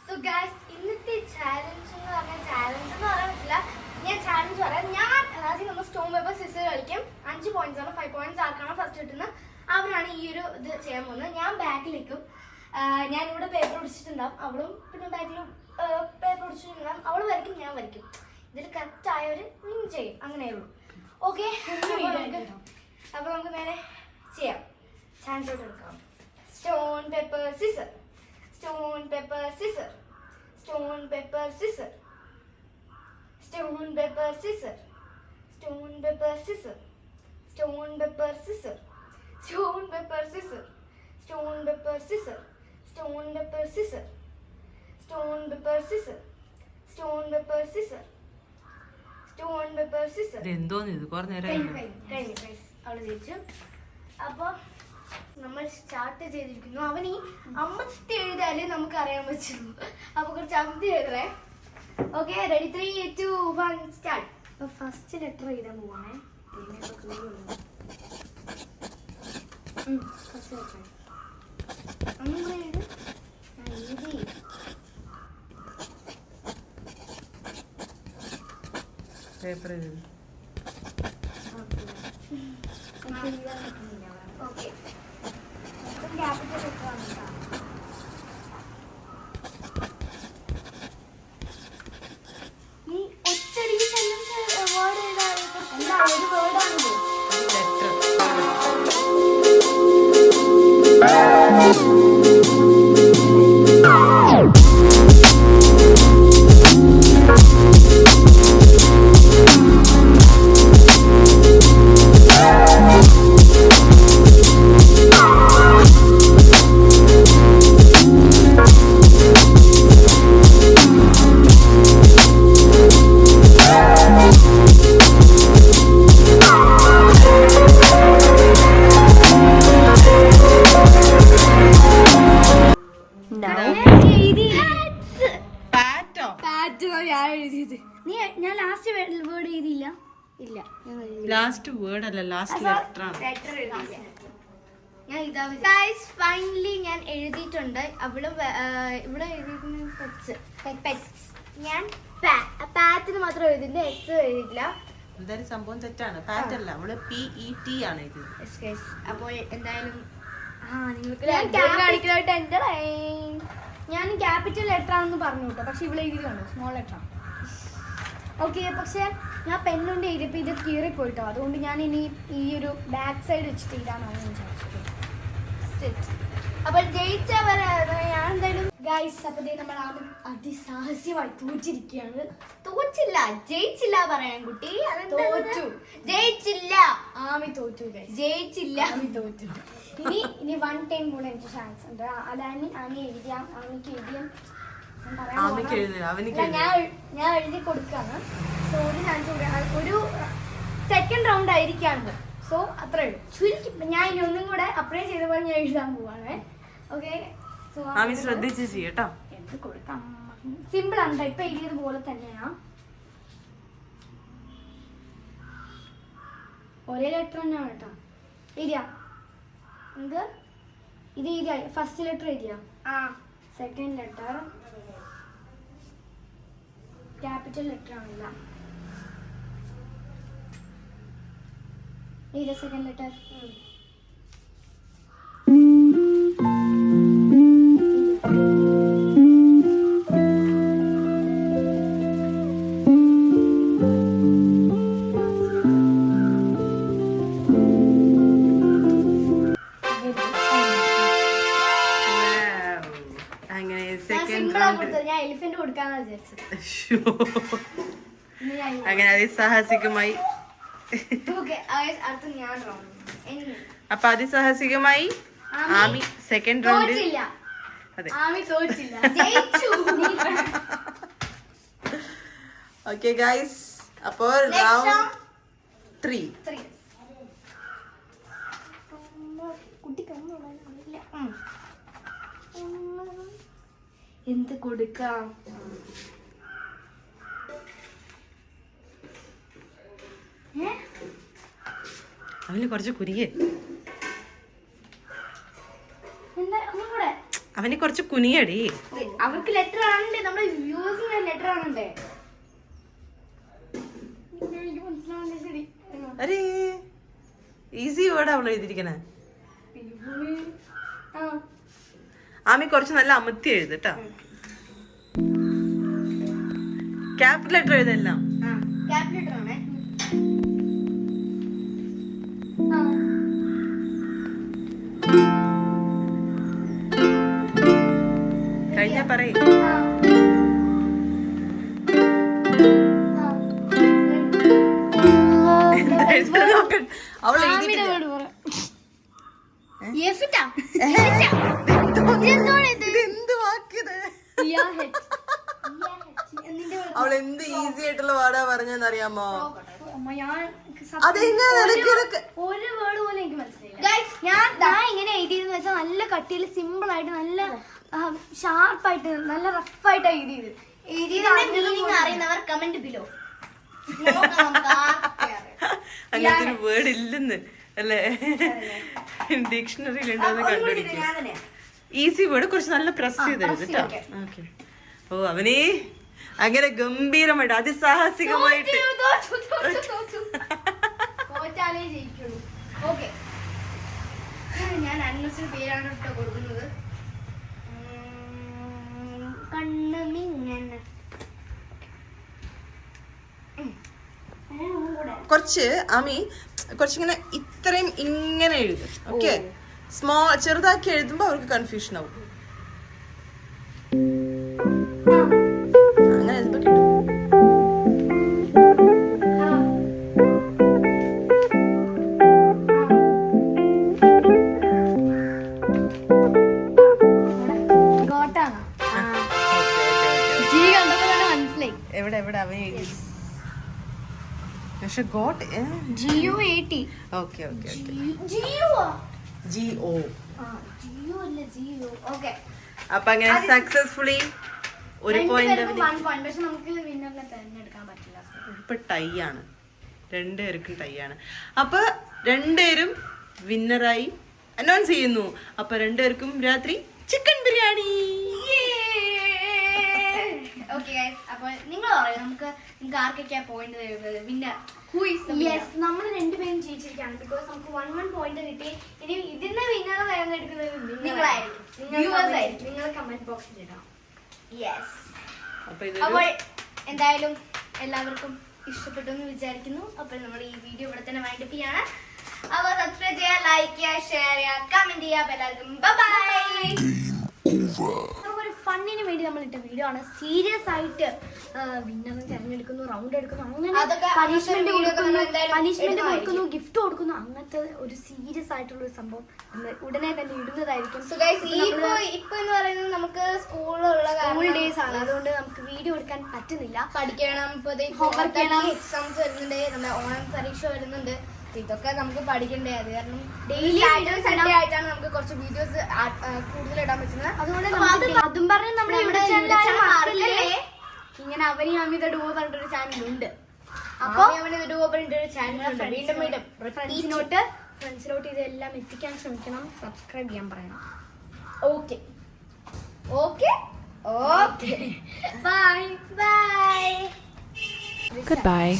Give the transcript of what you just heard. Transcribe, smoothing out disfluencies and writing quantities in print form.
So guys, ഇന്നത്തെ challenge എന്ന് പറയാൻ പറ്റില്ല. ഞാൻ ചാലഞ്ച് പറയാം. ഞാൻ ആദ്യം നമ്മൾ സ്റ്റോൺ പേപ്പർ സിസർ കളിക്കും. 5 പോയിന്റ്സ് ആണ്. 5 പോയിന്റ്സ് ആർക്കാണോ ഫസ്റ്റ് കിട്ടുന്നത് അവരാണ് ഈ ഒരു ഇത് ചെയ്യാൻ പോകുന്നത്. ഞാൻ ബാക്കിൽ നിൽക്കും. ഞാനിവിടെ പേപ്പർ പിടിച്ചിട്ടുണ്ടാവും. അവളും പിന്നെ ബാക്കിൽ പേപ്പർ പിടിച്ചിട്ടുണ്ടാവും. അവൾ വരയ്ക്കും, ഞാൻ വരയ്ക്കും. ഇതിൽ കറക്റ്റ് ആയവർ വിൻ ചെയ്യും. അങ്ങനെയുള്ളൂ. ഓക്കെ, അപ്പോൾ നമുക്ക് നേരെ ചെയ്യാം. ചാൻസ് ഔട്ട് എടുക്കാം. Stone paper scissor, stone paper scissor, stone paper scissor, stone paper scissor, stone paper scissor, stone paper scissor, stone paper scissor, stone paper scissor, stone paper scissor, stone paper scissor, stone paper scissor, stone paper scissor. എന്തോന്ന് ഇത് കുറേ നേരം അവള് ജയിച്ചു. അപ്പോൾ നമ്മൾ start ചെയ്തിരിക്കുന്നു. അവൻ ഈ അമ്മത്തി എഴുതാലേ നമുക്ക് അറിയാൻ പറ്റുള്ളൂ. അപ്പൊ കുറച്ച് അമ്മത്തി എഴുതേ. Okay, ready? 3, 2, 1 സ്റ്റാർട്ട്. അപ്പൊ ഫസ്റ്റ് ലെറ്റർ എഴുതാൻ പോവാണേ. പേപ്പർ ഓക്കെ, ക്യാപിറ്റൽ ലെറ്റർ ആണ്. ഈ ഒറ്റടി സെന്റൻസ് വേർഡ് ഏതാണ്? ഒരു വേർഡാണിത്. ഞാൻ ലാസ്റ്റ് വേർഡ് എഴുതിയില്ല. ഇല്ല, ലാസ്റ്റ് വേർഡ് അല്ല, ലാസ്റ്റ് ലെറ്റർ ആണ്. ഞാൻ ഇതാ ഫൈനലി ഞാൻ എഴുതിയിട്ടുണ്ട്. അവള് ഇവിടെ എഴുതിയിരിക്കുന്ന ഞാൻ പാറ്റിന് മാത്രം എഴുതിയില്ല, എസ് എഴുതിയില്ല. എന്തായാലും സംഭവം തെറ്റാണ്. പാറ്റ് അല്ല, അവള് PET ആണ് എഴുതിയത്. അപ്പോൾ എന്തായാലും ഞാൻ ക്യാപിറ്റൽ ലെറ്റർ ആണെന്ന് പറഞ്ഞു കേട്ടോ. പക്ഷെ ഇവിടെ എഴുതിയുണ്ടോ സ്മോൾ ലെറ്റർ. ഓക്കെ, പക്ഷെ ഞാൻ പെണ്ണുകൊണ്ട് എഴുതിയപ്പോൾ ഇത് കീറിപ്പോയിട്ടോ. അതുകൊണ്ട് ഞാൻ ഇനി ഈ ഒരു ബാക്ക് സൈഡ് വെച്ചിട്ട് ഇടാനാണ് വിചാരിച്ചത്. അപ്പോൾ ജയിച്ചവർ ഞാൻ എന്തായാലും ഗൈസ്. അപ്പോൾ നമ്മൾ അതിസാഹസ്യമായി തോറ്റിരിക്കുകയാണ്. തോറ്റില്ല, ജയിച്ചില്ല പറയണം കുട്ടി. തോറ്റു, ജയിച്ചില്ല. ആമി തോറ്റു, ജയിച്ചില്ല, ആമി തോറ്റു. ഇനി 1 ടൈം കൂടെ എനിക്ക് ചാൻസ് ഉണ്ട്. അതാണ് ആമി എഴുതിയ, ആമിക്ക് എഴുതിയ ഞാൻ എഴുതി കൊടുക്കാണ്. സോ ഒരു ചാൻസ് കൂടെ, ഒരു സെക്കൻഡ് റൗണ്ട് ആയിരിക്കാണ്. സോ അത്രേ ഉള്ളൂ. ചുരുക്കി ഞാൻ ഇനി ഒന്നും കൂടെ അപ്ലൈ ചെയ്ത പോലെ ഞാൻ എഴുതാൻ പോവാണ്. ഓക്കെ, സോ ശ്രദ്ധിച്ച് ചെയ്യട്ടോ. എടുത്ത് കൊടുക്കാം. സിമ്പിൾ ആണ്. ഇപ്പൊ എഴുതിയത് പോലെ തന്നെയാ. ഒരേ ലെറ്റർ തന്നെയാണ് കേട്ടോ. എഴുതിയാ എന്ത് ഇത് എഴുതിയ ഫസ്റ്റ് ലെറ്റർ എഴുതിയാ? സെക്കൻഡ് ലെറ്റർ ക്യാപിറ്റൽ ലെറ്റർ ആണില്ല. ഇത് സെക്കൻഡ് ലെറ്റർ. ഞാൻ എലിഫന്റ് കൊടുക്കാന്ന് വിചാരിച്ചു. അങ്ങനെ അതിസാഹസികമായി. അപ്പൊ അതിസാഹസികമായി ആമി സെക്കൻഡ് റൗണ്ടിൽ. ഓക്കെ ഗൈസ്, അപ്പോൾ റൗണ്ട് 3. എന്ത് കൊടുക്കാം? അവന് കുറച്ച് കുരിയേ. അവന് കുറച്ച് കുനിയടി. അവർക്ക് ലെറ്റർ ആണല്ലേ, നമ്മുടെ വ്യൂവേഴ്സിന് ലെറ്റർ ആണല്ലേ. എനിക്ക് മനസ്സിലാവണ്ടേ. ശരി, അരേ ഈസി വേർഡ് അവൾ എഴുതിയിരിക്കണേ. ആമി കുറച്ച് നല്ല അമർത്തി എഴുതട്ടോ. ക്യാപിറ്റൽ ലെറ്റർ എഴുതെല്ലാം. ക്യാപിറ്റൽ ലെറ്റർ ആണേ. കഴിഞ്ഞ പറയ്. അവൾ അവൾ എന്ത് ഈസി ആയിട്ടുള്ള വാടാ പറഞ്ഞെന്നറിയാമോ? അതെങ്ങനെ ഒരു വേർഡ് പോലും എനിക്ക് മനസ്സിലായില്ല. ഞാൻ ഇങ്ങനെ എഴുതിയെന്ന് വെച്ചാൽ നല്ല കട്ടിയിൽ സിമ്പിൾ ആയിട്ട് നല്ല ഷാർപ്പായിട്ട് നല്ല റഫായിട്ട് എഴുതിയത്. അറിയുന്നവർ കമന്റ് ബിലോ. അങ്ങനത്തെ ഒരു വേർഡ് ഇല്ലെന്ന് അല്ലേ ഡിക്ഷണറിയിൽ ഉണ്ടോന്ന് കണ്ടുപിടിക്കും. ഈസി വേർഡ് കുറച്ച് നല്ല പ്രസ് ചെയ്ത് എഴുതിട്ടോ. ഓക്കെ. ഓ അവനെ അങ്ങനെ ഗംഭീരമായിട്ട് അതിസാഹസികമായിട്ട് ഞാൻ അന്വേഷിച്ച പേരാണ് കേട്ടോ കൊടുക്കുന്നത്. കുറച്ച് ആമി കുറച്ചിങ്ങനെ ഇത്രയും ഇങ്ങനെ എഴുതും. ഓക്കെ, ചെറുതാക്കി എഴുതുമ്പോ അവർക്ക് കൺഫ്യൂഷൻ ആവും. അങ്ങനെ എഴുതുമ്പോ കിട്ടും. എവിടെ എവിടെ അവൻ എഴുതി? പക്ഷെ got GOAT. Okay okay okay. GO. GO. Okay. അപ്പൊ അങ്ങനെ സക്സസ്ഫുള്ളി ഒരു പോയിന്റ്. പക്ഷെ നമുക്ക് വിന്നറിനെ തിരഞ്ഞെടുക്കാൻ പറ്റില്ല. ഇപ്പൊ ടൈ ആണ്, രണ്ടുപേർക്കും ടൈ ആണ്. അപ്പൊ രണ്ടുപേരും വിന്നറായി അനൗൺസ് ചെയ്യുന്നു. അപ്പൊ രണ്ടുപേർക്കും രാത്രി ചിക്കൻ ബിരിയാണി. ഓക്കെ ഗൈസ്, അപ്പോൾ നിങ്ങൾ പറയും നിങ്ങൾക്ക് ആർക്കൊക്കെയാ പോയിന്റ് തരുന്നത്? Winner who is the winner? Yes, നമ്മൾ രണ്ടുപേരും ജയിച്ചിരിക്കുകയാണ്. ബിക്കോസ് നമുക്ക് 1 പോയിന്റ് കിട്ടി. ഇനി ഇതിന്റെ വിന്നർ തിരഞ്ഞെടുക്കുന്നത് നിങ്ങളായിരിക്കും, വ്യൂവേഴ്സ് ആയിരിക്കും. നിങ്ങൾ കമന്റ് ബോക്സിൽ ഇടാം. യെസ്. അപ്പോൾ എന്തായാലും എല്ലാവർക്കും ഇഷ്ടപ്പെട്ടു എന്ന് വിചാരിക്കുന്നു. അപ്പോൾ നമ്മൾ ഈ വീഡിയോ ഇവിടെ തന്നെ വൈൻഡ് അപ്പ് ചെയ്യാണ്. അപ്പോൾ സബ്സ്ക്രൈബ് ചെയ്യുക, ലൈക്ക് ചെയ്യുക, ഷെയർ ചെയ്യുക, കമന്റ് ചെയ്യുക. എല്ലാവർക്കും ബൈ. നമുക്കൊരു ഫണ്ണിന് വേണ്ടി നമ്മൾ ഇട്ട വീഡിയോ ആണ്. സീരിയസ് ആയിട്ട് വിന്നറിനെ തിരഞ്ഞെടുക്കുന്നു, റൗണ്ട് എടുക്കുന്നു, അങ്ങനെ പണിഷ്മെന്റ് കൊടുക്കുന്നു, ഗിഫ്റ്റ് കൊടുക്കുന്നു. അങ്ങനത്തെ ഒരു സീരിയസ് ആയിട്ടുള്ള ഒരു സംഭവം ഉടനെ തന്നെ ഇടുന്നതായിരിക്കും. ഇപ്പൊ എന്ന് പറയുന്നത് നമുക്ക് സ്കൂൾ ഡേയ്സ് ആണ്, അതുകൊണ്ട് നമുക്ക് വീഡിയോ എടുക്കാൻ പറ്റുന്നില്ല. പഠിക്കണം, ഹോംവർക്ക് ചെയ്യണം, എക്സാംസ് വരുന്നുണ്ട്, നമ്മുടെ ഓണം പരീക്ഷ വരുന്നുണ്ട്. ഇതൊക്കെ നമുക്ക് പഠിക്കണ്ടേ. അത് കാരണം ഡെയിലി സൺഡേ ആയിട്ടാണ് നമുക്ക് കുറച്ച് വീഡിയോസ് കൂടുതൽ ഇടാൻ പറ്റുന്നത്. അതുകൊണ്ട് അതും പറഞ്ഞ് നമ്മുടെ ഇങ്ങനെ അവനി അമിത ഡുവോ പറഞ്ഞിട്ടൊരു ചാനലുണ്ട്. അപ്പൊ ഡുവോ പറഞ്ഞിട്ടൊരു ചാനലുണ്ട്. വീണ്ടും വീണ്ടും ഫ്രണ്ട്സിലോട്ട് ഇതെല്ലാം എത്തിക്കാൻ ശ്രമിക്കണം. സബ്സ്ക്രൈബ് ചെയ്യാൻ പറയണം. Okay okay okay. Bye bye. Goodbye.